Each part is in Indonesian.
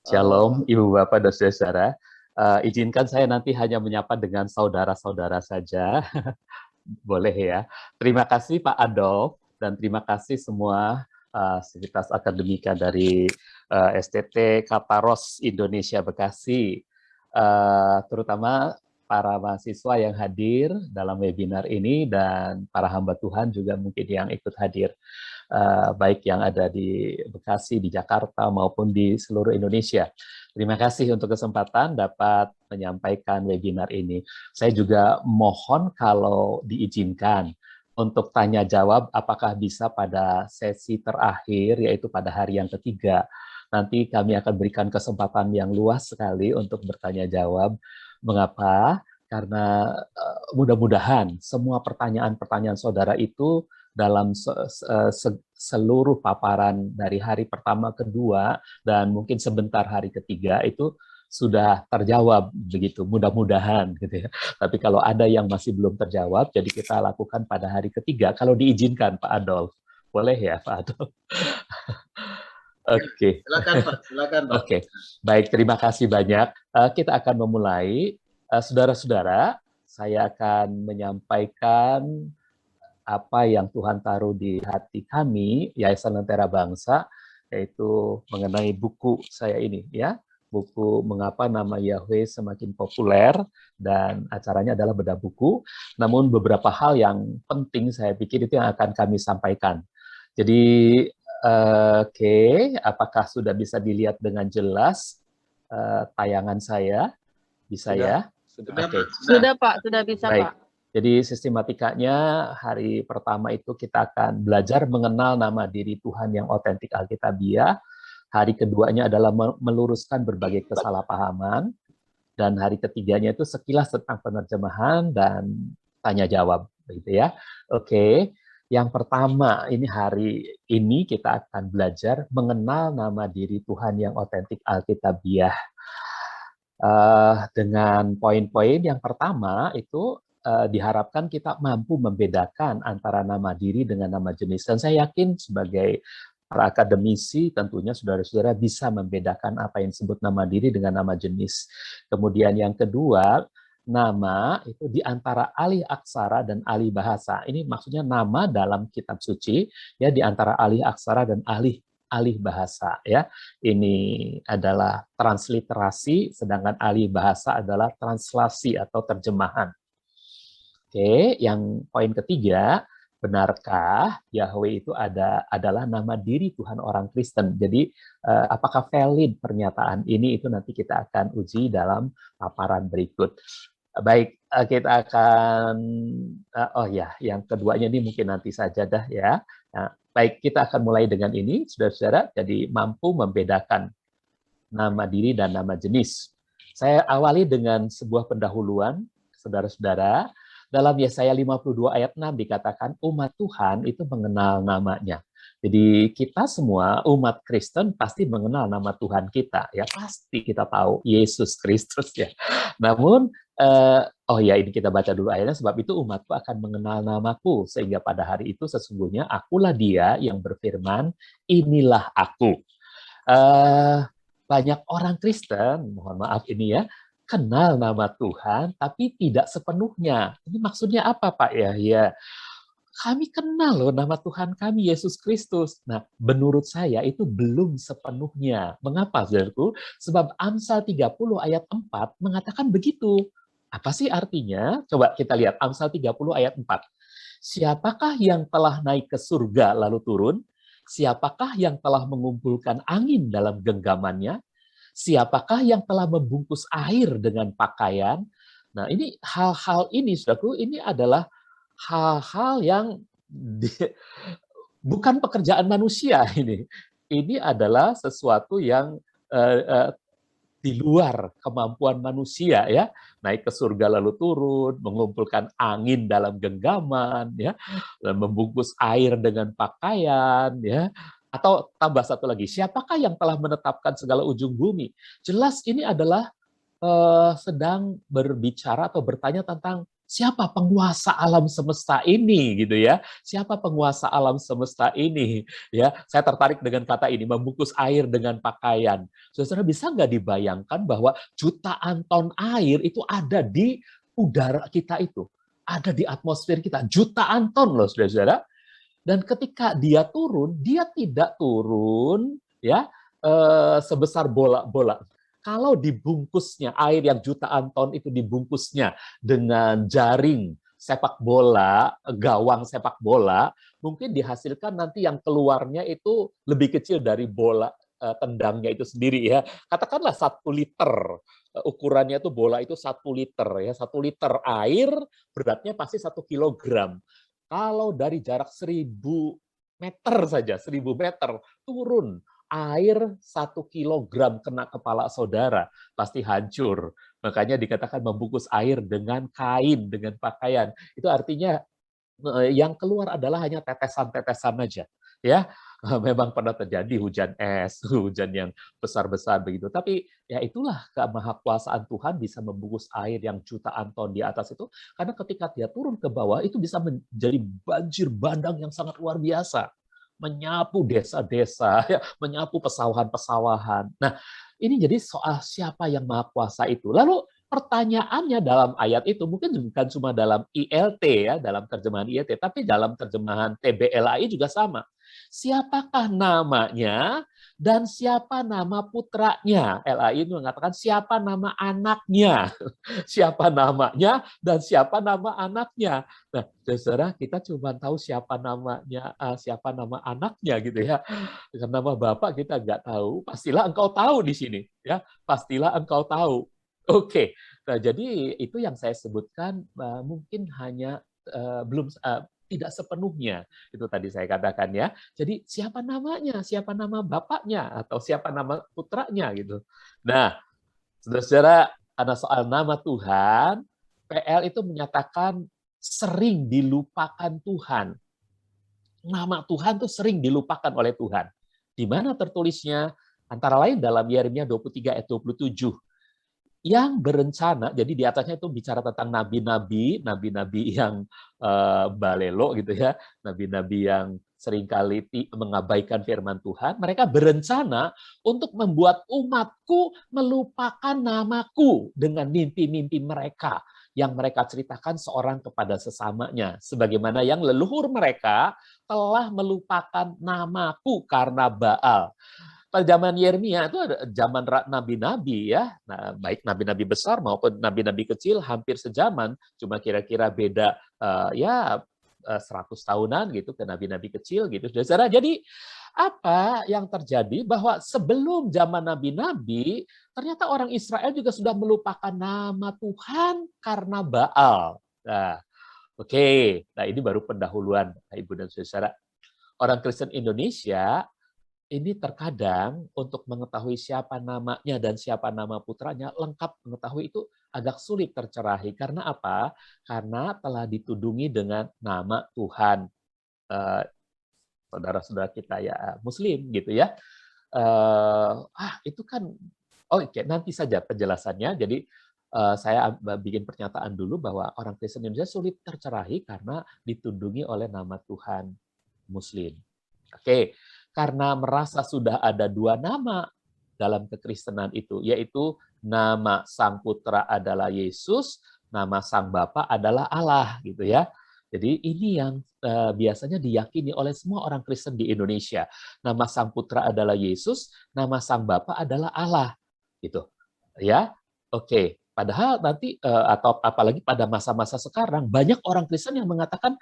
Shalom, Eh, Ibu Bapak dan Saudara. Izinkan saya nanti hanya menyapa dengan saudara-saudara saja, boleh ya. Terima kasih Pak Adolf dan terima kasih semua sivitas akademika dari STT Kataros Indonesia Bekasi, terutama para mahasiswa yang hadir dalam webinar ini dan para hamba Tuhan juga mungkin yang ikut hadir, baik yang ada di Bekasi, di Jakarta, maupun di seluruh Indonesia. Terima kasih untuk kesempatan dapat menyampaikan webinar ini. Saya juga mohon kalau diizinkan untuk tanya jawab apakah bisa pada sesi terakhir, yaitu pada hari yang ketiga. Nanti kami akan berikan kesempatan yang luas sekali untuk bertanya jawab. Mengapa? Karena mudah-mudahan semua pertanyaan-pertanyaan saudara itu dalam seluruh paparan dari hari pertama, kedua, dan mungkin sebentar hari ketiga itu sudah terjawab begitu, mudah-mudahan gitu ya. Tapi kalau ada yang masih belum terjawab, jadi kita lakukan pada hari ketiga, kalau diizinkan Pak Adolf. Boleh ya Pak Adolf? ya, Oke. silakan Pak, silakan Pak. Oke, baik, terima kasih banyak. Kita akan memulai. Saudara-saudara, saya akan menyampaikan apa yang Tuhan taruh di hati kami, Yayasan Lentera Bangsa, yaitu mengenai buku saya ini, ya, buku Mengapa Nama Yahweh Semakin Populer, dan acaranya adalah bedah buku. Namun beberapa hal yang penting saya pikir itu yang akan kami sampaikan. Jadi, oke, apakah sudah bisa dilihat dengan jelas tayangan saya? Bisa ya? Sudah Oke. Pak, sudah. Sudah Pak, sudah bisa Baik. Pak. Jadi sistematikanya hari pertama itu kita akan belajar mengenal nama diri Tuhan yang otentik Alkitabiah. Hari keduanya adalah meluruskan berbagai kesalahpahaman. Dan hari ketiganya itu sekilas tentang penerjemahan dan tanya jawab, gitu ya. Oke. Yang pertama, ini hari ini kita akan belajar mengenal nama diri Tuhan yang otentik Alkitabiah. Dengan poin-poin yang pertama itu diharapkan kita mampu membedakan antara nama diri dengan nama jenis. Dan saya yakin sebagai para akademisi tentunya saudara-saudara bisa membedakan apa yang disebut nama diri dengan nama jenis. Kemudian yang kedua, nama itu di antara alih aksara dan alih bahasa. Ini maksudnya nama dalam kitab suci ya, di antara alih aksara dan alih bahasa ya. Ini adalah transliterasi, sedangkan alih bahasa adalah translasi atau terjemahan. Oke, yang poin ketiga, benarkah Yahweh itu adalah nama diri Tuhan orang Kristen? Jadi, apakah valid pernyataan ini? Itu nanti kita akan uji dalam paparan berikut. Baik, kita akan, oh ya, yang keduanya ini mungkin nanti saja dah ya. Nah, baik, kita akan mulai dengan ini, saudara-saudara, jadi mampu membedakan nama diri dan nama jenis. Saya awali dengan sebuah pendahuluan, saudara-saudara. Dalam Yesaya 52 ayat 6 dikatakan umat Tuhan itu mengenal namanya. Jadi kita semua umat Kristen pasti mengenal nama Tuhan kita, ya pasti kita tahu Yesus Kristus ya. Namun oh ya, ini kita baca dulu ayatnya, sebab itu umatku akan mengenal namaku sehingga pada hari itu sesungguhnya akulah dia yang berfirman, inilah aku. Banyak orang Kristen, mohon maaf ini ya, kenal nama Tuhan, tapi tidak sepenuhnya. Ini maksudnya apa Pak ya? Ya, kami kenal loh nama Tuhan kami, Yesus Kristus. Nah, menurut saya itu belum sepenuhnya. Mengapa, saudaraku? Sebab Amsal 30 ayat 4 mengatakan begitu. Apa sih artinya? Coba kita lihat Amsal 30 ayat 4. Siapakah yang telah naik ke surga lalu turun? Siapakah yang telah mengumpulkan angin dalam genggamannya? Siapakah yang telah membungkus air dengan pakaian? Nah, ini hal-hal ini, saudaraku, ini adalah hal-hal yang bukan pekerjaan manusia ini. Ini adalah sesuatu yang di luar kemampuan manusia ya, naik ke surga lalu turun, mengumpulkan angin dalam genggaman ya, membungkus air dengan pakaian ya, atau tambah satu lagi, siapakah yang telah menetapkan segala ujung bumi? Jelas ini adalah sedang berbicara atau bertanya tentang siapa penguasa alam semesta ini gitu ya? Siapa penguasa alam semesta ini? Ya, saya tertarik dengan kata ini, membungkus air dengan pakaian. Saudara bisa nggak dibayangkan bahwa jutaan ton air itu ada di udara kita itu, ada di atmosfer kita, jutaan ton loh, saudara-saudara. Dan ketika dia tidak turun ya sebesar bola-bola. Kalau dibungkusnya air yang jutaan ton itu dibungkusnya dengan jaring sepak bola, gawang sepak bola, mungkin dihasilkan nanti yang keluarnya itu lebih kecil dari bola tendangnya itu sendiri ya. Katakanlah 1 liter ukurannya itu bola itu 1 liter ya, 1 liter air beratnya pasti 1 kilogram. Kalau dari jarak 1.000 meter saja, 1.000 meter, turun air 1 kilogram kena kepala saudara, pasti hancur. Makanya dikatakan membungkus air dengan kain, dengan pakaian. Itu artinya yang keluar adalah hanya tetesan-tetesan aja. Ya, memang pernah terjadi hujan es, hujan yang besar-besar begitu. Tapi ya itulah kemahakuasaan Tuhan bisa membungkus air yang jutaan ton di atas itu, karena ketika dia turun ke bawah itu bisa menjadi banjir bandang yang sangat luar biasa, menyapu desa-desa, ya, menyapu pesawahan-pesawahan. Nah, ini jadi soal siapa yang maha kuasa itu. Lalu pertanyaannya dalam ayat itu mungkin bukan cuma dalam ILT ya, dalam terjemahan ILT, tapi dalam terjemahan TBLAI juga sama. Siapakah namanya dan siapa nama putranya? LAI itu mengatakan siapa nama anaknya. Siapa namanya dan siapa nama anaknya. Nah, saudara, kita cuma tahu siapa namanya, siapa nama anaknya gitu ya. Dengan nama bapak kita nggak tahu. Pastilah engkau tahu di sini ya. Pastilah engkau tahu. Oke, nah jadi itu yang saya sebutkan mungkin hanya belum tidak sepenuhnya itu tadi saya katakan ya. Jadi siapa namanya, siapa nama bapaknya atau siapa nama putranya gitu. Nah, saudara-saudara, karena soal nama Tuhan, PL itu menyatakan sering dilupakan Tuhan. Nama Tuhan tuh sering dilupakan oleh Tuhan. Di mana tertulisnya? Antara lain dalam Yeremia 23 ayat 27. Yang berencana, jadi di atasnya itu bicara tentang nabi-nabi, nabi-nabi yang balelo gitu ya, nabi-nabi yang seringkali mengabaikan firman Tuhan, mereka berencana untuk membuat umatku melupakan namaku dengan mimpi-mimpi mereka yang mereka ceritakan seorang kepada sesamanya, sebagaimana yang leluhur mereka telah melupakan namaku karena Baal. Pada zaman Yeremia itu ada zaman nabi-nabi ya, nah, baik nabi-nabi besar maupun nabi-nabi kecil hampir sejaman, cuma kira-kira beda 100 tahunan gitu ke nabi-nabi kecil gitu. Saudara, jadi apa yang terjadi bahwa sebelum zaman nabi-nabi ternyata orang Israel juga sudah melupakan nama Tuhan karena Baal. Nah, oke. Nah, ini baru pendahuluan Ibu dan Saudara. Orang Kristen Indonesia ini terkadang untuk mengetahui siapa namanya dan siapa nama putranya lengkap mengetahui itu agak sulit tercerahi. Karena apa? Karena telah ditudungi dengan nama Tuhan. Saudara-saudara kita ya Muslim gitu ya. Itu kan, oke, nanti saja penjelasannya. Jadi saya bikin pernyataan dulu bahwa orang Kristen Indonesia sulit tercerahi karena ditudungi oleh nama Tuhan Muslim. Oke, karena merasa sudah ada 2 nama dalam kekristenan itu, yaitu nama Sang Putra adalah Yesus, nama Sang Bapa adalah Allah, gitu ya. Jadi ini yang biasanya diyakini oleh semua orang Kristen di Indonesia. Nama Sang Putra adalah Yesus, nama Sang Bapa adalah Allah, gitu. Ya, oke. Padahal nanti atau apalagi pada masa-masa sekarang banyak orang Kristen yang mengatakan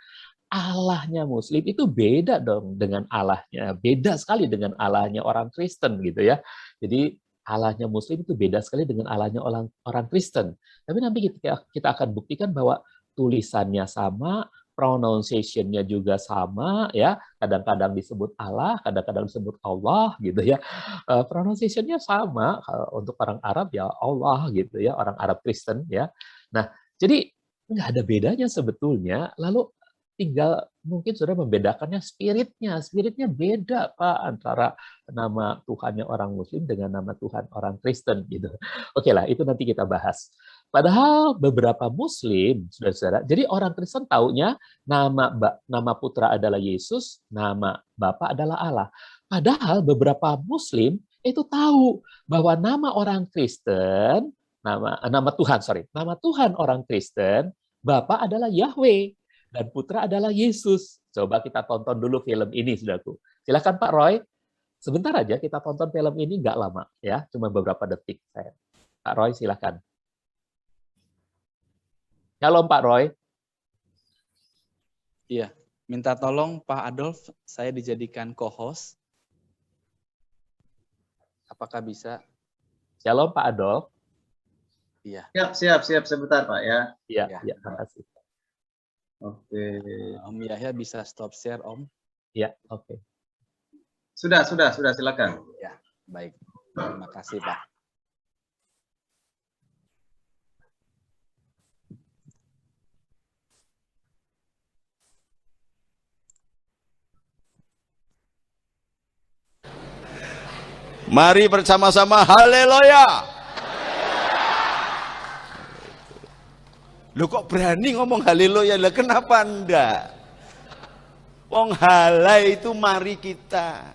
Allahnya Muslim itu beda dong dengan Allahnya, beda sekali dengan Allahnya orang Kristen gitu ya. Jadi Allahnya Muslim itu beda sekali dengan Allahnya orang Kristen. Tapi nanti kita akan buktikan bahwa tulisannya sama, pronunciation-nya juga sama ya. Kadang-kadang disebut Allah, kadang-kadang disebut Allah gitu ya. Pronunciation-nya sama untuk orang Arab ya Allah gitu ya, orang Arab Kristen ya. Nah, jadi nggak ada bedanya sebetulnya. Lalu tinggal mungkin sudah membedakannya spiritnya. Spiritnya beda, Pak, antara nama Tuhannya orang Muslim dengan nama Tuhan orang Kristen gitu. Oke lah, itu nanti kita bahas. Padahal beberapa Muslim, saudara-saudara, jadi orang Kristen taunya nama putra adalah Yesus, nama Bapa adalah Allah. Padahal beberapa Muslim itu tahu bahwa nama orang Kristen, nama Tuhan, nama Tuhan orang Kristen, Bapa adalah Yahweh dan Putra adalah Yesus. Coba kita tonton dulu film ini, saudaraku. Silakan Pak Roy, sebentar aja kita tonton film ini, nggak lama ya, cuma beberapa detik. Pak Roy, silakan. Shalom Pak Roy. Iya, minta tolong Pak Adolf, saya dijadikan co-host. Apakah bisa? Shalom Pak Adolf. Iya. Siap, sebentar Pak ya. Iya, terima kasih. Oke. Om Yahya bisa stop share, Om? Iya, oke. Sudah, silakan. Ya, baik. Terima kasih, Pak. Mari bersama-sama haleluya. Lu kok berani ngomong haleluya? Lah kenapa enggak? Wong halai itu mari kita.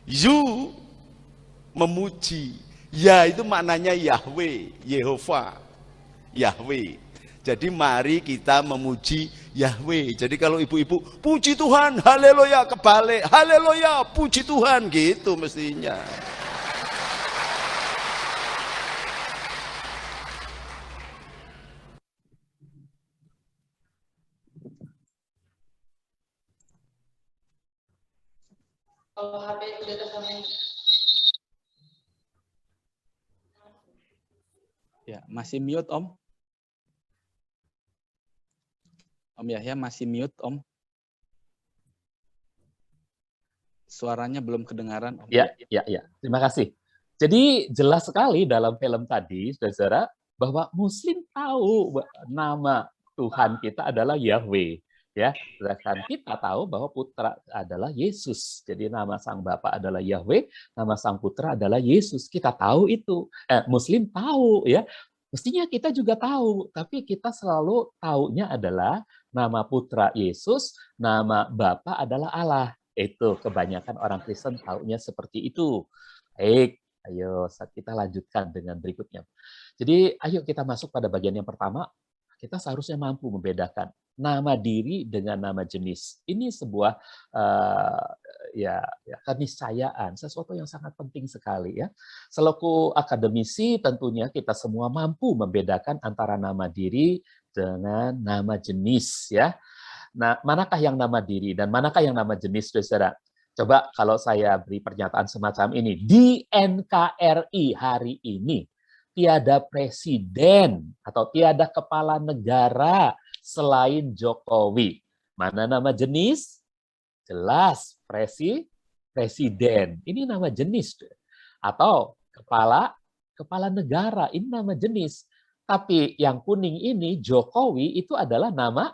You memuji. Ya itu maknanya Yahweh, Yehova. Yahweh. Jadi mari kita memuji Yahweh. Jadi kalau ibu-ibu puji Tuhan, haleluya, kebalik, haleluya, puji Tuhan, gitu mestinya. Kalau HP udah tersambung. Ya, masih mute, Om. Om Yahya masih mute, Om. Suaranya belum kedengaran, Om. Ya. Terima kasih. Jadi jelas sekali dalam film tadi, saudara, bahwa Muslim tahu nama Tuhan kita adalah Yahweh. Ya, sedangkan kita tahu bahwa putra adalah Yesus. Jadi nama sang Bapa adalah Yahweh, nama sang putra adalah Yesus. Kita tahu itu. Muslim tahu ya. Mestinya kita juga tahu, tapi kita selalu taunya adalah nama putra Yesus, nama Bapa adalah Allah. Itu kebanyakan orang Kristen taunya seperti itu. Baik, ayo kita lanjutkan dengan berikutnya. Jadi ayo kita masuk pada bagian yang pertama. Kita seharusnya mampu membedakan nama diri dengan nama jenis. Ini sebuah keniscayaan, sesuatu yang sangat penting sekali ya. Selaku akademisi tentunya kita semua mampu membedakan antara nama diri dengan nama jenis ya. Nah, manakah yang nama diri dan manakah yang nama jenis, saudara? Coba kalau saya beri pernyataan semacam ini, di NKRI hari ini tiada presiden atau tiada kepala negara selain Jokowi. Mana nama jenis? Jelas, presiden. Ini nama jenis. Atau kepala negara, ini nama jenis. Tapi yang kuning ini, Jokowi, itu adalah nama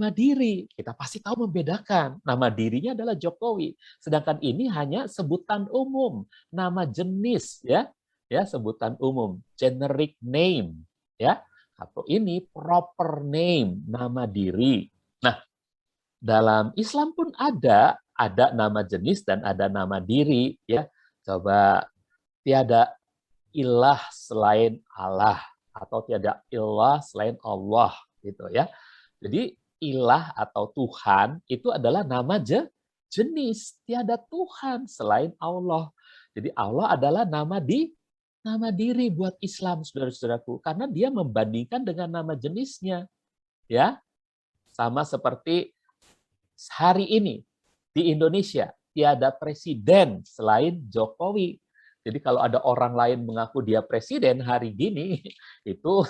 diri. Kita pasti tahu membedakan. Nama dirinya adalah Jokowi. Sedangkan ini hanya sebutan umum, nama jenis ya. Ya, sebutan umum, generic name ya. Atau ini proper name, nama diri. Nah, dalam Islam pun ada nama jenis dan ada nama diri ya. Coba, tiada ilah selain Allah atau tiada ilah selain Allah gitu ya. Jadi ilah atau Tuhan itu adalah nama jenis, tiada Tuhan selain Allah. Jadi Allah adalah nama diri buat Islam, saudara-saudaraku, karena dia membandingkan dengan nama jenisnya. Ya. Sama seperti hari ini di Indonesia tiada presiden selain Jokowi. Jadi kalau ada orang lain mengaku dia presiden hari gini, itu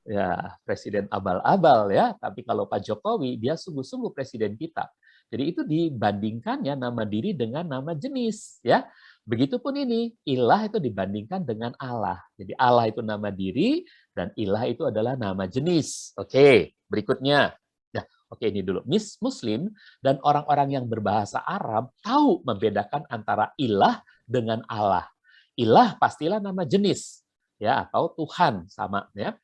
ya presiden abal-abal ya. Tapi kalau Pak Jokowi, dia sungguh-sungguh presiden kita. Jadi itu dibandingkannya nama diri dengan nama jenis ya. Begitupun ini, ilah itu dibandingkan dengan Allah. Jadi Allah itu nama diri dan ilah itu adalah nama jenis. Oke, berikutnya. Oke, ini dulu. Muslim dan orang-orang yang berbahasa Arab tahu membedakan antara ilah dengan Allah. Ilah pastilah nama jenis. ya, atau Tuhan sama ya.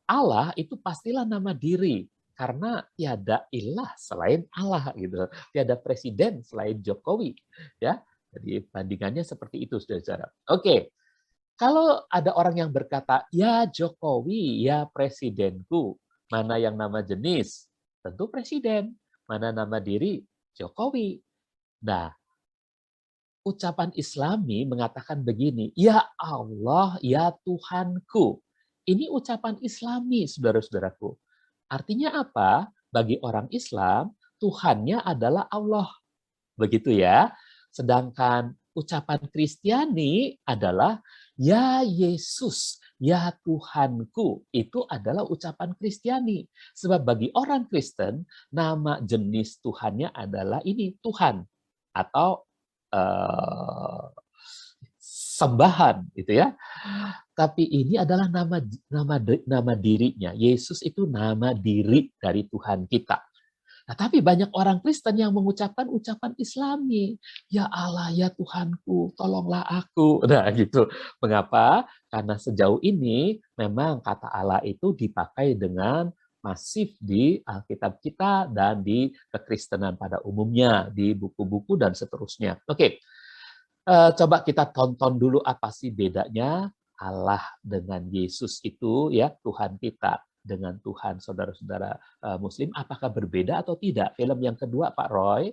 Allah itu pastilah nama diri, karena tiada ilah selain Allah gitu. Tiada presiden selain Jokowi, ya. Jadi bandingannya seperti itu, Saudara-saudara. Oke. Kalau ada orang yang berkata, "Ya Jokowi, ya presidenku." Mana yang nama jenis? Tentu presiden. Mana nama diri? Jokowi. Nah, ucapan Islami mengatakan begini, "Ya Allah, ya Tuhanku." Ini ucapan Islami, saudara-saudaraku. Artinya apa? Bagi orang Islam, Tuhannya adalah Allah. Begitu ya. Sedangkan ucapan Kristiani adalah, "Ya Yesus, ya Tuhanku." Itu adalah ucapan Kristiani. Sebab bagi orang Kristen, nama jenis Tuhannya adalah ini, Tuhan. Atau sembahan gitu ya. Tapi ini adalah nama dirinya. Yesus itu nama diri dari Tuhan kita. Nah, tapi banyak orang Kristen yang mengucapkan ucapan Islami. "Ya Allah, ya Tuhanku, tolonglah aku." Nah, gitu. Mengapa? Karena sejauh ini memang kata Allah itu dipakai dengan masif di Alkitab kita dan di kekristenan pada umumnya, di buku-buku dan seterusnya. Oke. Coba kita tonton dulu apa sih bedanya Allah dengan Yesus itu ya, Tuhan kita dengan Tuhan saudara-saudara Muslim, apakah berbeda atau tidak? Film yang kedua, Pak Roy,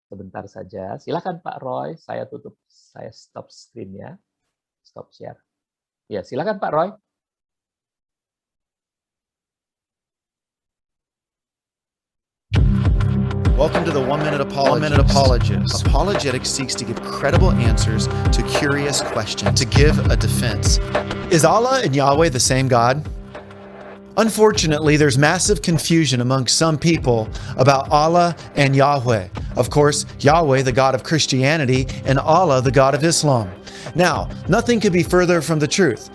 sebentar saja. Silakan Pak Roy, saya stop screen ya, stop share. Ya, silakan Pak Roy. Welcome to the 1 Minute Apologist. Apologetics seeks to give credible answers to curious questions, to give a defense. Is Allah and Yahweh the same God? Unfortunately, there's massive confusion among some people about Allah and Yahweh. Of course, Yahweh, the God of Christianity, and Allah, the God of Islam. Now, nothing could be further from the truth.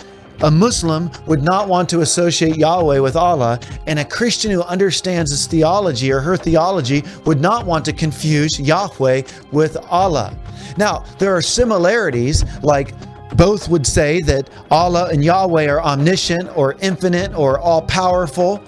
A Muslim would not want to associate Yahweh with Allah, and a Christian who understands his theology or her theology would not want to confuse Yahweh with Allah. Now, there are similarities, like both would say that Allah and Yahweh are omniscient or infinite or all-powerful,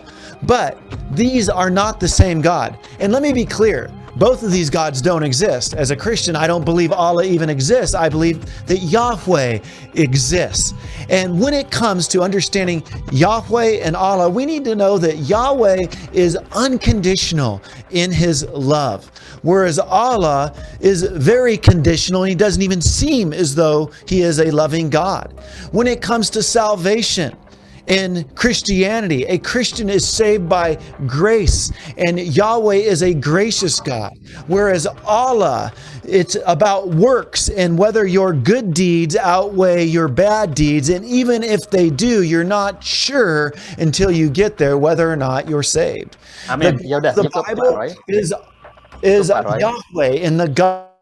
but these are not the same God. And let me be clear, both of these gods don't exist. As a Christian, I don't believe Allah even exists. I believe that Yahweh exists. And when it comes to understanding Yahweh and Allah, we need to know that Yahweh is unconditional in his love, whereas Allah is very conditional, and he doesn't even seem as though he is a loving God. When it comes to salvation, in Christianity, a Christian is saved by grace, and Yahweh is a gracious God. Whereas Allah, it's about works and whether your good deeds outweigh your bad deeds. And even if they do, you're not sure until you get there whether or not you're saved. Amin. The Bible is Yahweh in the God.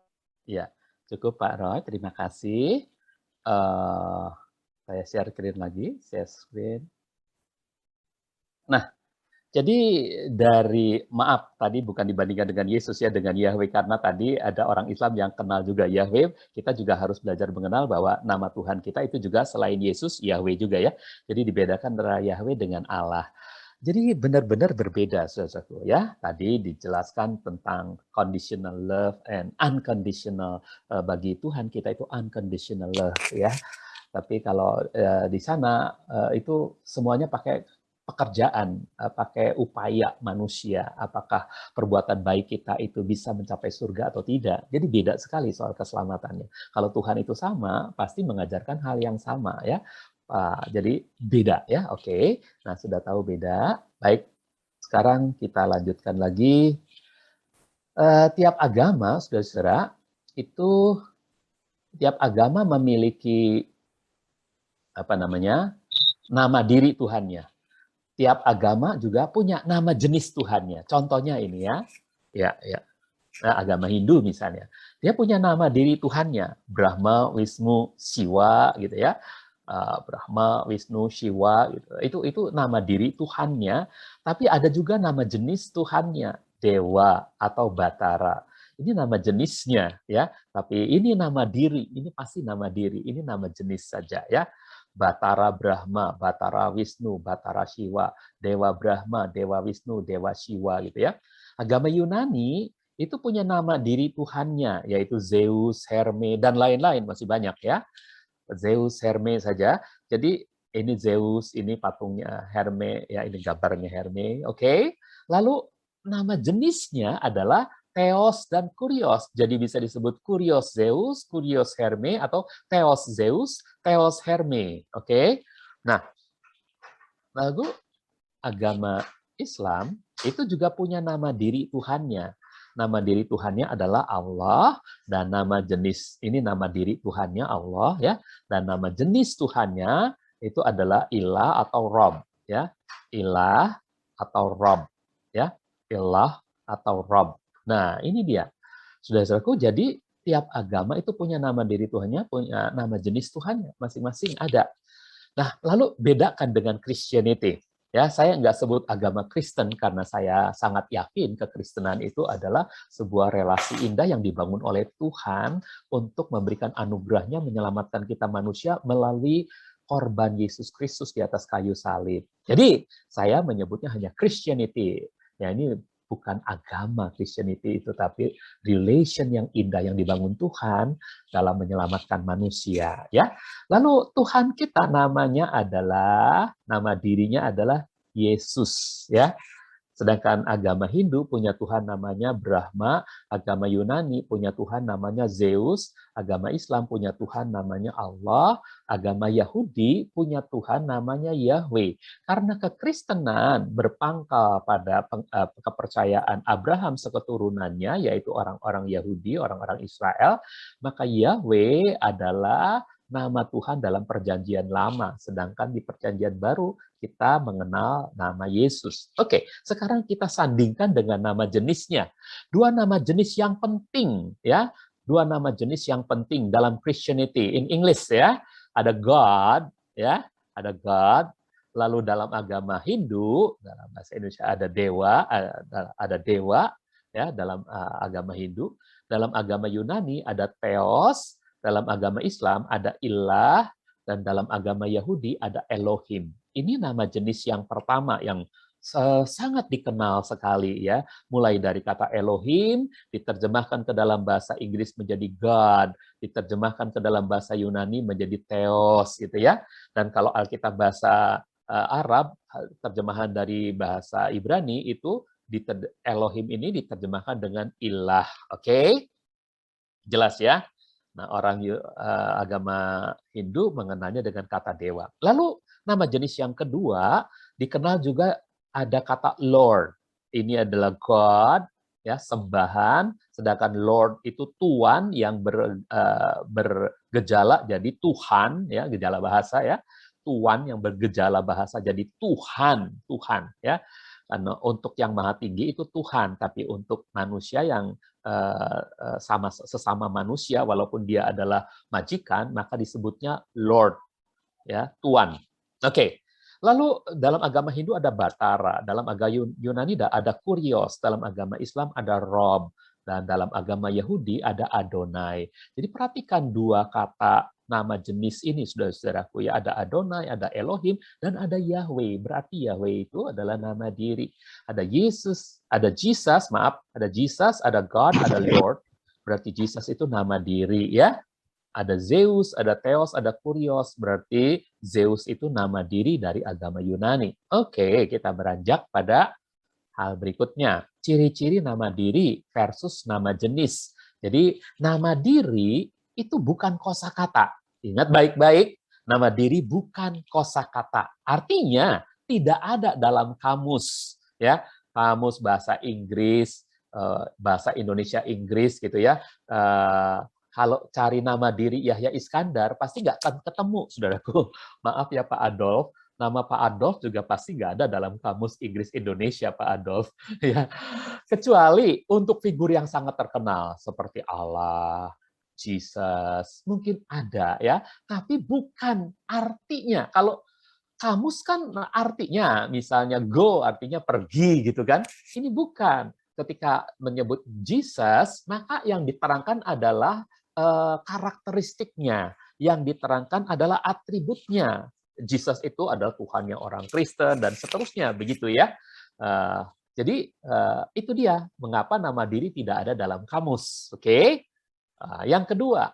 Ya, cukup Pak Roy. Terima kasih. Saya share screen lagi, share screen. Nah, jadi maaf tadi bukan dibandingkan dengan Yesus ya, dengan Yahweh, karena tadi ada orang Islam yang kenal juga Yahweh. Kita juga harus belajar mengenal bahwa nama Tuhan kita itu juga selain Yesus, Yahweh juga ya. Jadi dibedakan antara Yahweh dengan Allah. Jadi benar-benar berbeda, saudara-saudaraku ya. Tadi dijelaskan tentang conditional love and unconditional. Bagi Tuhan kita itu unconditional love ya. Tapi kalau di sana itu semuanya pakai pekerjaan, pakai upaya manusia. Apakah perbuatan baik kita itu bisa mencapai surga atau tidak? Jadi beda sekali soal keselamatannya. Kalau Tuhan itu sama, pasti mengajarkan hal yang sama ya. Jadi beda ya. Oke. Nah, sudah tahu beda. Baik. Sekarang kita lanjutkan lagi. Tiap agama, saudara-saudara, itu tiap agama memiliki nama diri Tuhannya. Tiap agama juga punya nama jenis Tuhannya. Contohnya ini ya. Nah, agama Hindu misalnya. Dia punya nama diri Tuhannya. Brahma, Wisnu, Siwa gitu ya. Brahma, Wisnu, Siwa gitu. Itu nama diri Tuhannya, tapi ada juga nama jenis Tuhannya, Dewa atau Batara. ini nama jenisnya ya, tapi ini nama diri, ini pasti nama diri, ini nama jenis saja ya. Batara Brahma, Batara Wisnu, Batara Shiva, Dewa Brahma, Dewa Wisnu, Dewa Shiva gitu ya. Agama Yunani itu punya nama diri Tuhannya, yaitu Zeus, Hermes, dan lain-lain, masih banyak ya. Zeus, Hermes saja. Jadi ini Zeus, ini patungnya Hermes, ya ini gambarnya Hermes, oke. Lalu nama jenisnya adalah Theos dan Kurios. Jadi bisa disebut Kurios Zeus, Kurios Hermes, atau Theos Zeus, Theos Hermes. Oke. Nah, lalu agama Islam itu juga punya nama diri Tuhannya. Nama diri Tuhannya adalah Allah, dan nama jenis ini nama diri Tuhannya Allah ya, dan nama jenis Tuhannya itu adalah Ilah atau Rob ya. Ilah atau Rob ya. Ilah atau Rob. Nah, ini dia. Saudara-saudaraku, jadi tiap agama itu punya nama diri Tuhannya, punya nama jenis Tuhannya, masing-masing ada. Nah, lalu bedakan dengan Christianity. Ya, saya nggak sebut agama Kristen karena saya sangat yakin kekristenan itu adalah sebuah relasi indah yang dibangun oleh Tuhan untuk memberikan anugerahnya menyelamatkan kita manusia melalui korban Yesus Kristus di atas kayu salib. Jadi, saya menyebutnya hanya Christianity. Ya, ini bukan agama Christianity itu, tapi relation yang indah yang dibangun Tuhan dalam menyelamatkan manusia. Ya, lalu Tuhan kita nama dirinya adalah Yesus. Ya, sedangkan agama Hindu punya Tuhan namanya Brahma, agama Yunani punya Tuhan namanya Zeus, agama Islam punya Tuhan namanya Allah, agama Yahudi punya Tuhan namanya Yahweh. Karena kekristenan berpangkal pada kepercayaan Abraham seketurunannya, yaitu orang-orang Yahudi, orang-orang Israel, maka Yahweh adalah nama Tuhan dalam perjanjian lama, sedangkan di perjanjian baru kita mengenal nama Yesus. Oke, sekarang kita sandingkan dengan nama jenisnya. Dua nama jenis yang penting ya, dua nama jenis yang penting dalam Christianity. In English ya, ada God ya, ada God. Lalu dalam agama Hindu, dalam bahasa Indonesia ada dewa ya dalam agama Hindu. Dalam agama Yunani ada Theos. Dalam agama Islam ada Ilah, dan dalam agama Yahudi ada Elohim. Ini nama jenis yang pertama yang sangat dikenal sekali ya. Mulai dari kata Elohim diterjemahkan ke dalam bahasa Inggris menjadi God, diterjemahkan ke dalam bahasa Yunani menjadi Theos gitu ya. Dan kalau Alkitab bahasa Arab, terjemahan dari bahasa Ibrani itu Elohim ini diterjemahkan dengan Ilah. Oke? Jelas ya? Nah, orang agama Hindu mengenalnya dengan kata dewa. Lalu nama jenis yang kedua dikenal juga ada kata Lord. Ini adalah God, ya sembahan. Sedangkan Lord itu Tuan yang bergejala jadi Tuhan, ya gejala bahasa ya. Tuan yang bergejala bahasa jadi Tuhan, Tuhan ya. Karena untuk yang maha tinggi itu Tuhan, tapi untuk manusia yang sesama manusia walaupun dia adalah majikan maka disebutnya Lord ya, Tuan. Oke. Lalu dalam agama Hindu ada Batara, dalam agama Yunani ada Kurios, dalam agama Islam ada Rob, dan dalam agama Yahudi ada Adonai. Jadi perhatikan dua kata nama jenis ini, saudara-saudaraku ya, ada Adonai, ada Elohim, dan ada Yahweh. Berarti Yahweh itu adalah nama diri. Ada Jesus, ada Jesus, ada God, ada Lord. Berarti Jesus itu nama diri ya. Ada Zeus, ada Theos, ada Kurios. Berarti Zeus itu nama diri dari agama Yunani. Oke, kita beranjak pada hal berikutnya. Ciri-ciri nama diri versus nama jenis. Jadi nama diri itu bukan kosakata. Ingat baik-baik, nama diri bukan kosakata. Artinya tidak ada dalam kamus ya, kamus bahasa Inggris, bahasa Indonesia Inggris gitu ya. Kalau cari nama diri Yahya Iskandar pasti nggak akan ketemu, saudaraku. Maaf ya Pak Adolf, nama Pak Adolf juga pasti nggak ada dalam kamus Inggris Indonesia Pak Adolf. Ya, kecuali untuk figur yang sangat terkenal seperti Allah, Jesus, mungkin ada ya, tapi bukan artinya. Kalau kamus kan artinya, misalnya go artinya pergi gitu kan, ini bukan. ketika menyebut Jesus, maka yang diterangkan adalah karakteristiknya, yang diterangkan adalah atributnya. Jesus itu adalah Tuhannya orang Kristen dan seterusnya, begitu ya. Jadi itu dia mengapa nama diri tidak ada dalam kamus. Oke. Yang kedua,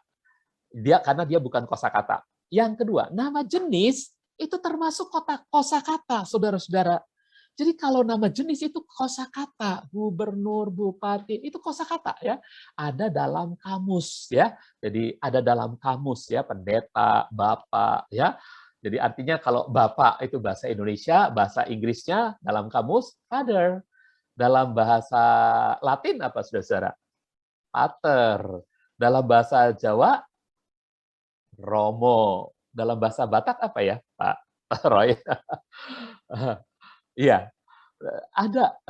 karena dia bukan kosakata. Yang kedua, nama jenis itu termasuk kosakata, saudara-saudara. Jadi kalau nama jenis itu kosakata, gubernur, bupati, itu kosakata ya. Ada dalam kamus ya. Jadi ada dalam kamus ya, pendeta, bapak ya. Jadi artinya kalau bapak itu bahasa Indonesia, bahasa Inggrisnya dalam kamus father. Dalam bahasa Latin apa saudara-saudara? Pater. Dalam bahasa Jawa Romo. Dalam bahasa Batak apa ya, Pak Roy? Iya, ada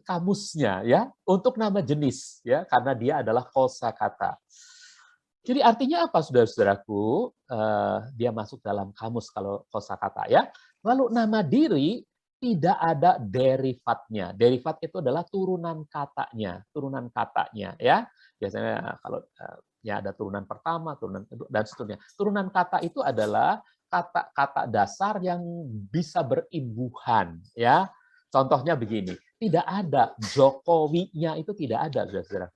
kamusnya ya untuk nama jenis ya, karena dia adalah kosakata. Jadi artinya apa, saudara-saudaraku? Dia masuk dalam kamus kalau kosakata ya. Lalu nama diri tidak ada derivatnya. Derivat itu adalah turunan katanya ya. Biasanya kalau ya ada turunan pertama, turunan kedua dan seterusnya. Turunan kata itu adalah kata-kata dasar yang bisa berimbuhan ya. Contohnya begini, tidak ada Jokowi-nya itu tidak ada, saudara-saudara.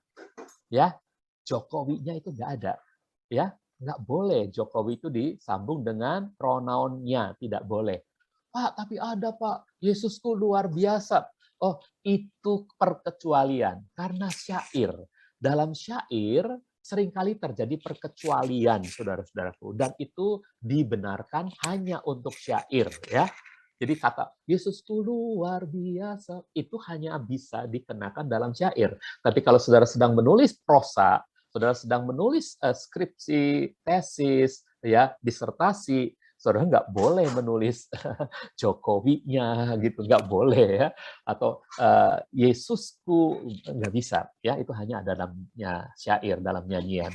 Ya, Jokowi-nya itu nggak ada. Ya, nggak boleh Jokowi itu disambung dengan pronounnya, tidak boleh. Pak, tapi ada Pak, Yesusku luar biasa. Oh, itu perkecualian karena syair. Dalam syair seringkali terjadi perkecualian, saudara-saudaraku, dan itu dibenarkan hanya untuk syair ya. Jadi kata Yesusku luar biasa itu hanya bisa dikenakan dalam syair. Tapi kalau saudara sedang menulis prosa, saudara sedang menulis skripsi, tesis, ya, disertasi, saudara nggak boleh menulis Jokowi-nya gitu, nggak boleh ya, atau Yesusku, nggak bisa ya, itu hanya ada dalamnya syair, dalam nyanyian.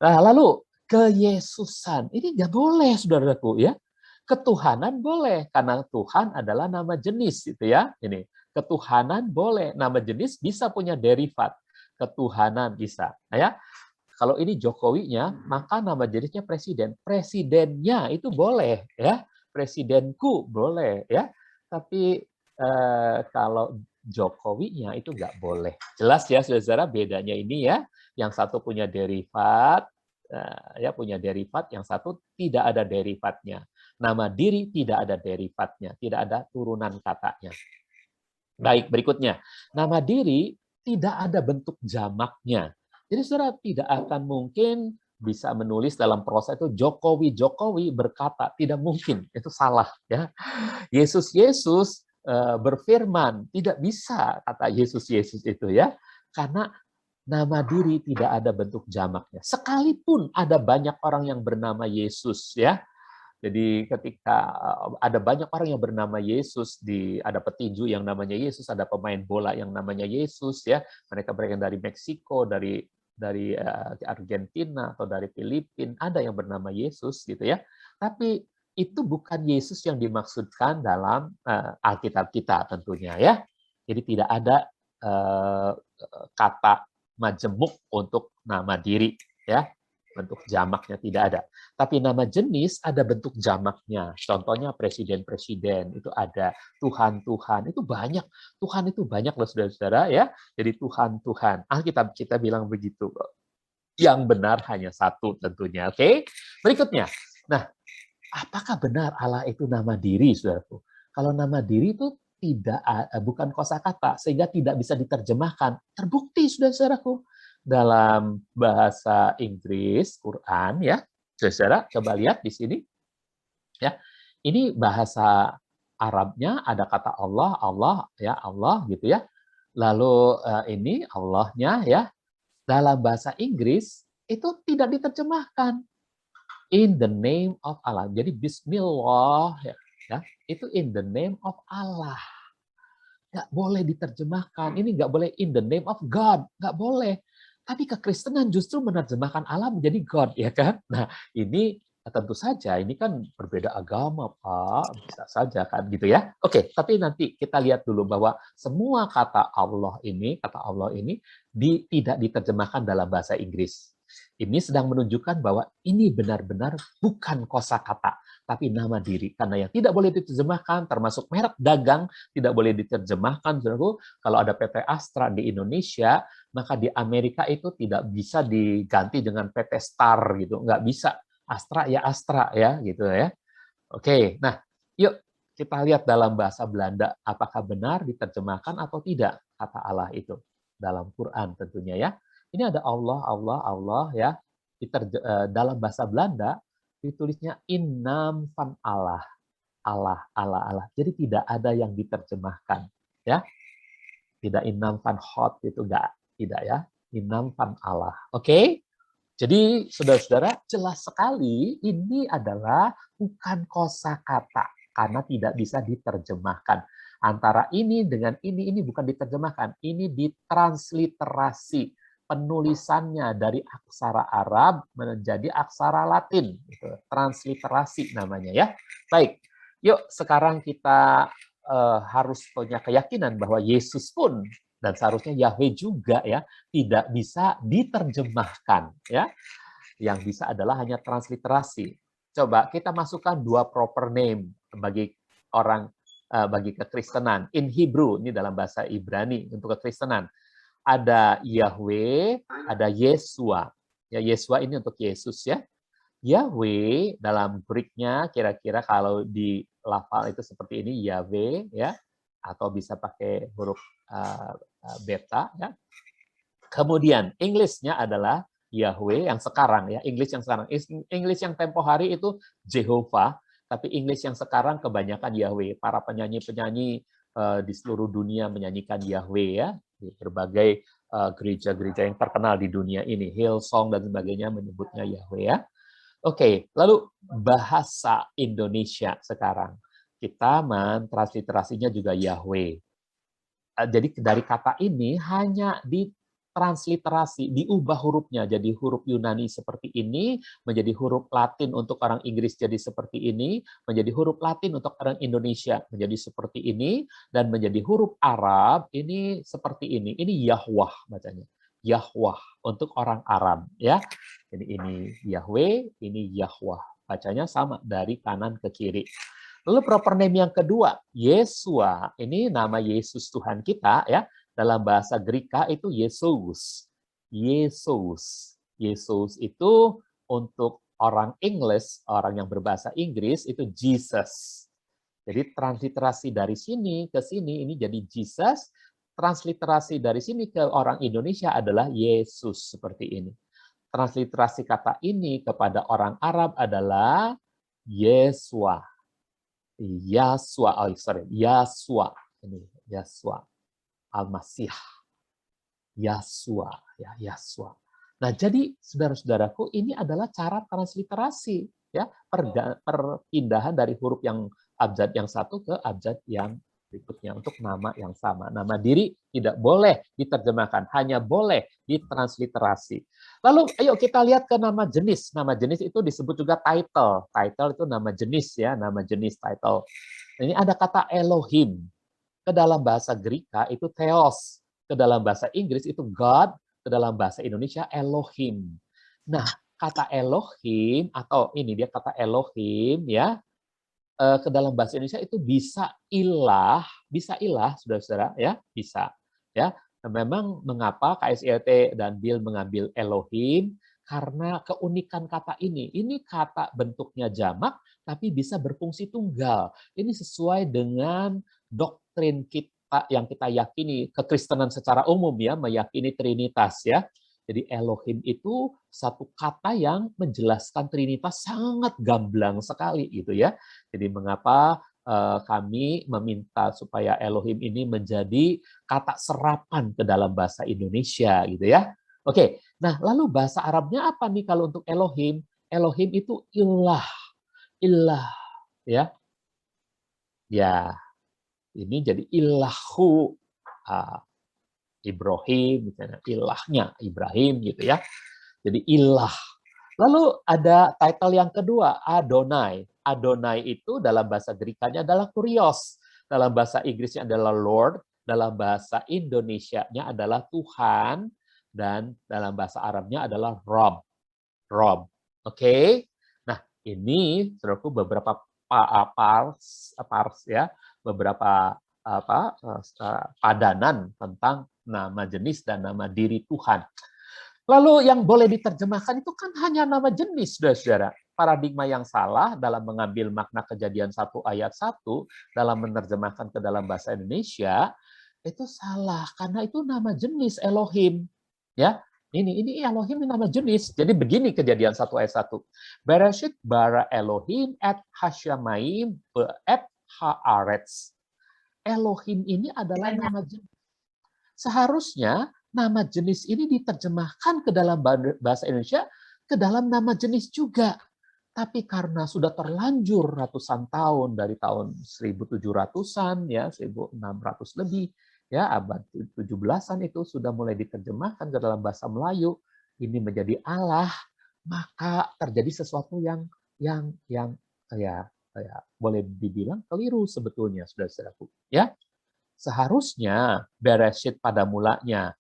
Nah lalu keyesusan ini nggak boleh, saudaraku ya. Ketuhanan boleh karena Tuhan adalah nama jenis gitu ya. Ini ketuhanan boleh, nama jenis bisa punya derivat, ketuhanan bisa ya. Kalau ini Jokowi-nya, maka nama jenisnya presiden. Presidennya itu boleh, ya. Presidenku boleh, ya. Tapi kalau Jokowi-nya itu nggak boleh. Jelas ya, saudara, bedanya ini ya. Yang satu punya derivat, ya punya derivat. Yang satu tidak ada derivatnya. Nama diri tidak ada derivatnya, tidak ada turunan katanya. Baik, berikutnya. Nama diri tidak ada bentuk jamaknya. Jadi saudara tidak akan mungkin bisa menulis dalam prosa itu Jokowi berkata, tidak mungkin, itu salah ya. Yesus berfirman, tidak bisa kata Yesus itu ya, karena nama diri tidak ada bentuk jamaknya. Sekalipun ada banyak orang yang bernama Yesus ya. Jadi ketika ada banyak orang yang bernama Yesus, ada petinju yang namanya Yesus, ada pemain bola yang namanya Yesus ya, mereka dari Meksiko, dari Argentina atau dari Filipina, ada yang bernama Yesus gitu ya. Tapi itu bukan Yesus yang dimaksudkan dalam Alkitab kita tentunya ya. Jadi tidak ada kata majemuk untuk nama diri ya. Bentuk jamaknya tidak ada. Tapi nama jenis ada bentuk jamaknya. Contohnya presiden-presiden itu ada, Tuhan-Tuhan itu banyak. Tuhan itu banyak loh saudara-saudara ya. Jadi Tuhan-Tuhan. Alkitab kita bilang begitu. Yang benar hanya satu tentunya. Oke. Berikutnya. Nah, apakah benar Allah itu nama diri, saudaraku? Kalau nama diri itu bukan kosakata sehingga tidak bisa diterjemahkan. Terbukti saudara-saudaraku. Dalam bahasa Inggris Quran ya, saudara coba lihat di sini ya, ini bahasa Arabnya ada kata Allah ya, Allah gitu ya, lalu ini Allahnya ya, dalam bahasa Inggris itu tidak diterjemahkan in the name of Allah, jadi Bismillah ya, itu in the name of Allah, nggak boleh diterjemahkan, ini nggak boleh in the name of God, nggak boleh. Tapi kekristenan justru menerjemahkan Allah menjadi God, ya kan? Nah, ini Tentu saja ini kan berbeda agama, Pak. Bisa saja kan gitu ya. Oke, tapi nanti kita lihat dulu bahwa semua kata Allah ini tidak diterjemahkan dalam bahasa Inggris. Ini sedang menunjukkan bahwa ini benar-benar bukan kosakata, tapi nama diri. Karena yang tidak boleh diterjemahkan, termasuk merek dagang, tidak boleh diterjemahkan. Kalau ada PT Astra di Indonesia, maka di Amerika itu tidak bisa diganti dengan PT Star gitu, nggak bisa. Astra ya gitu ya. Oke, nah yuk kita lihat dalam bahasa Belanda apakah benar diterjemahkan atau tidak kata Allah itu dalam Quran tentunya ya. Ini ada Allah ya. Dalam bahasa Belanda ditulisnya in naam van Allah. Allah. Jadi tidak ada yang diterjemahkan ya. Tidak in naam van God itu tidak ya. In naam van Allah. Oke? Jadi, saudara-saudara, jelas sekali ini adalah bukan kosakata karena tidak bisa diterjemahkan. Antara ini dengan ini bukan diterjemahkan, ini ditransliterasi. Penulisannya dari aksara Arab menjadi aksara Latin. Transliterasi namanya ya. Baik, yuk sekarang kita harus punya keyakinan bahwa Yesus pun dan seharusnya Yahweh juga ya tidak bisa diterjemahkan ya. Yang bisa adalah hanya transliterasi. Coba kita masukkan dua proper name bagi orang bagi kekristenan in Hebrew, ini dalam bahasa Ibrani untuk kekristenan. Ada Yahweh, ada Yesua. Ya Yesua ini untuk Yesus ya. Yahweh dalam Greek-nya kira-kira kalau di lafal itu seperti ini Yahweh ya, atau bisa pakai huruf beta ya. Kemudian English-nya adalah Yahweh yang sekarang ya, English yang sekarang. English yang tempo hari itu Jehovah, tapi English yang sekarang kebanyakan Yahweh. Para penyanyi-penyanyi di seluruh dunia menyanyikan Yahweh ya, di berbagai gereja-gereja yang terkenal di dunia ini, Hillsong dan sebagainya menyebutnya Yahweh ya. Oke, lalu bahasa Indonesia sekarang. Kita mentransliterasinya juga Yahweh. Jadi dari kata ini hanya ditransliterasi, diubah hurufnya jadi huruf Yunani seperti ini, menjadi huruf Latin untuk orang Inggris jadi seperti ini, menjadi huruf Latin untuk orang Indonesia menjadi seperti ini, dan menjadi huruf Arab ini seperti ini. Ini Yahwah bacanya. Yahwah untuk orang Arab ya. Jadi ini Yahweh, ini Yahwah. Bacanya sama dari kanan ke kiri. Lalu proper name yang kedua, Yesua. Ini nama Yesus Tuhan kita ya. Dalam bahasa Greka itu Yesus. Yesus. Yesus itu untuk orang English, orang yang berbahasa Inggris itu Jesus. Jadi transliterasi dari sini ke sini ini jadi Jesus. Transliterasi dari sini ke orang Indonesia adalah Yesus seperti ini. Transliterasi kata ini kepada orang Arab adalah Yesua. Yasua, Yasua, ini Yasua, Al-Masih, Yasua, ya Yasua. Nah, jadi saudara-saudaraku, ini adalah cara transliterasi, ya perpindahan dari huruf yang abjad yang satu ke abjad yang berikutnya untuk nama yang sama. Nama diri tidak boleh diterjemahkan, hanya boleh ditransliterasi. Lalu ayo kita lihat ke nama jenis. Nama jenis itu disebut juga title. Title itu nama jenis ya, nama jenis title. Ini ada kata Elohim. Ke dalam bahasa Greka itu Theos. Ke dalam bahasa Inggris itu God. Ke dalam bahasa Indonesia Elohim. Nah, kata Elohim atau ini dia kata Elohim ya. Ke dalam bahasa Indonesia itu bisa ilah, saudara-saudara ya, bisa ya. Memang mengapa KSIT dan Bill mengambil Elohim karena keunikan kata ini kata bentuknya jamak tapi bisa berfungsi tunggal. Ini sesuai dengan doktrin kita yang kita yakini, kekristenan secara umum ya, meyakini Trinitas ya. Jadi Elohim itu satu kata yang menjelaskan Trinitas sangat gamblang sekali gitu ya. Jadi mengapa kami meminta supaya Elohim ini menjadi kata serapan ke dalam bahasa Indonesia gitu ya. Oke, nah lalu bahasa Arabnya apa nih kalau untuk Elohim? Elohim itu ilah ya. Ya, ini jadi ilahu. Ibrahim, misalnya ilahnya Ibrahim gitu ya. Jadi ilah. Lalu ada title yang kedua, Adonai. Adonai itu dalam bahasa Grekanya adalah Kurios. Dalam bahasa Inggrisnya adalah Lord. Dalam bahasa Indonesianya adalah Tuhan. Dan dalam bahasa Arabnya adalah Rob. Rob. Oke? Nah, ini saudaraku beberapa parts ya, beberapa padanan tentang nama jenis dan nama diri Tuhan. Lalu yang boleh diterjemahkan itu kan hanya nama jenis, saudara-saudara. Paradigma yang salah dalam mengambil makna Kejadian 1 ayat 1 dalam menerjemahkan ke dalam bahasa Indonesia itu salah karena itu nama jenis Elohim. Ya, ini Elohim ini nama jenis. Jadi begini Kejadian 1 ayat 1. Bereshit bara Elohim et hasyamayim et haaretz. Elohim ini adalah nama jenis. Seharusnya nama jenis ini diterjemahkan ke dalam bahasa Indonesia ke dalam nama jenis juga. Tapi karena sudah terlanjur ratusan tahun dari tahun 1700-an ya, 1600 lebih ya, abad 17-an itu sudah mulai diterjemahkan ke dalam bahasa Melayu, ini menjadi Allah, maka terjadi sesuatu yang kayak boleh dibilang keliru sebetulnya, saudara-saudaraku, ya. Seharusnya Bereshit pada mulanya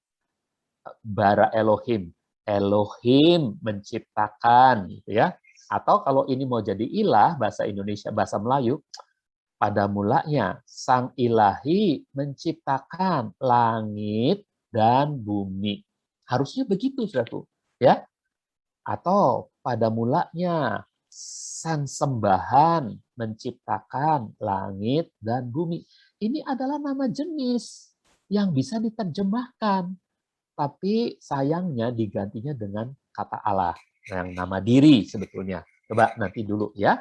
bara Elohim. Elohim menciptakan, gitu ya. Atau kalau ini mau jadi ilah, bahasa Indonesia, bahasa Melayu, pada mulanya Sang Ilahi menciptakan langit dan bumi. Harusnya begitu, saudaraku, ya. Atau pada mulanya Sang Sembahan menciptakan langit dan bumi. Ini adalah nama jenis yang bisa diterjemahkan. Tapi sayangnya digantinya dengan kata Allah, yang nama diri sebetulnya. Coba nanti dulu ya.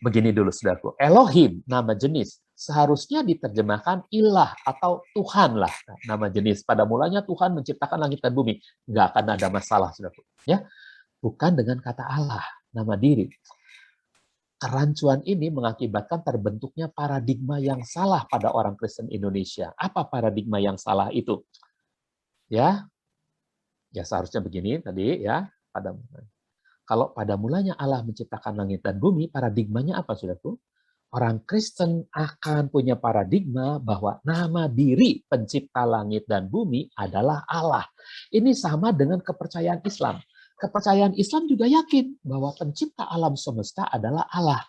Begini dulu saudaraku. Elohim, nama jenis. Seharusnya diterjemahkan ilah atau Tuhan lah. Nama jenis. Pada mulanya Tuhan menciptakan langit dan bumi. Nggak akan ada masalah saudaraku. Ya. Bukan dengan kata Allah, nama diri. Kerancuan ini mengakibatkan terbentuknya paradigma yang salah pada orang Kristen Indonesia. Apa paradigma yang salah itu? Ya seharusnya begini tadi ya. Kalau pada mulanya Allah menciptakan langit dan bumi, paradigmanya apa, saudaraku? Orang Kristen akan punya paradigma bahwa nama diri pencipta langit dan bumi adalah Allah. Ini sama dengan kepercayaan Islam. Kepercayaan Islam juga yakin bahwa pencipta alam semesta adalah Allah.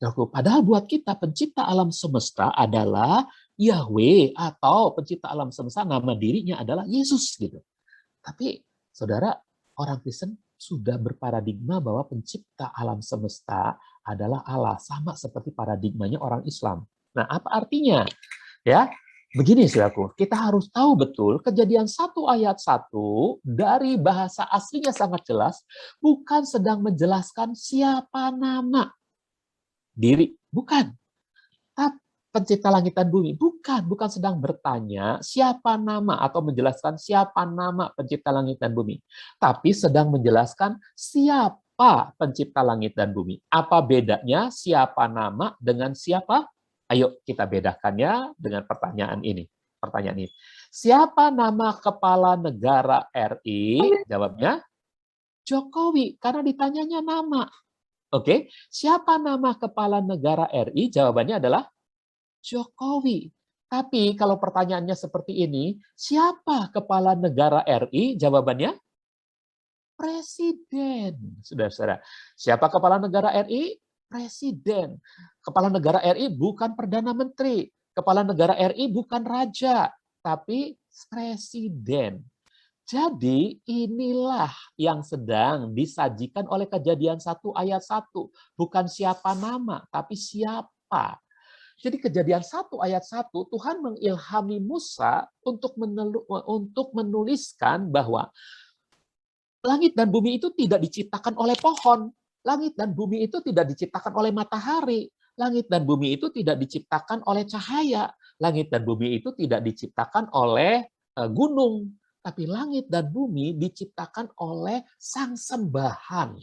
Padahal buat kita pencipta alam semesta adalah Yahweh, atau pencipta alam semesta nama dirinya adalah Yesus gitu. Tapi saudara, orang Kristen sudah berparadigma bahwa pencipta alam semesta adalah Allah, sama seperti paradigmanya orang Islam. Nah, apa artinya? Ya, begini saudaraku, kita harus tahu betul Kejadian 1 ayat 1 dari bahasa aslinya sangat jelas, bukan sedang menjelaskan siapa nama diri, bukan. Tapi pencipta langit dan bumi, bukan sedang bertanya siapa nama atau menjelaskan siapa nama pencipta langit dan bumi, tapi sedang menjelaskan siapa pencipta langit dan bumi. Apa bedanya siapa nama dengan siapa? Ayo kita bedakannya dengan pertanyaan ini. Pertanyaan ini. Siapa nama kepala negara RI? Jawabnya Jokowi, karena ditanyanya nama. Oke, siapa nama kepala negara RI? Jawabannya adalah Jokowi. Tapi kalau pertanyaannya seperti ini, siapa kepala negara RI? Jawabannya Presiden. Saudara-saudara, siapa kepala negara RI? Presiden. Kepala negara RI bukan Perdana Menteri. Kepala negara RI bukan raja, tapi presiden. Jadi inilah yang sedang disajikan oleh Kejadian 1 ayat 1. Bukan siapa nama, tapi siapa. Jadi Kejadian 1 ayat 1, Tuhan mengilhami Musa untuk menuliskan bahwa langit dan bumi itu tidak diciptakan oleh pohon. Langit dan bumi itu tidak diciptakan oleh matahari. Langit dan bumi itu tidak diciptakan oleh cahaya. Langit dan bumi itu tidak diciptakan oleh gunung. Tapi langit dan bumi diciptakan oleh Sang Sembahan.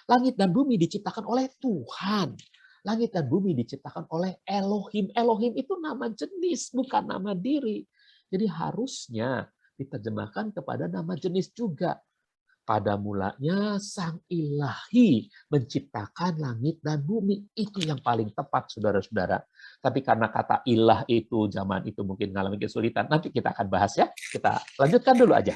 Langit dan bumi diciptakan oleh Tuhan. Langit dan bumi diciptakan oleh Elohim. Elohim itu nama jenis, bukan nama diri. Jadi harusnya diterjemahkan kepada nama jenis juga. pada mulanya Sang Ilahi menciptakan langit dan bumi. Itu yang paling tepat, saudara-saudara. Tapi karena kata ilah itu zaman itu mungkin mengalami kesulitan, nanti kita akan bahas ya. Kita lanjutkan dulu aja.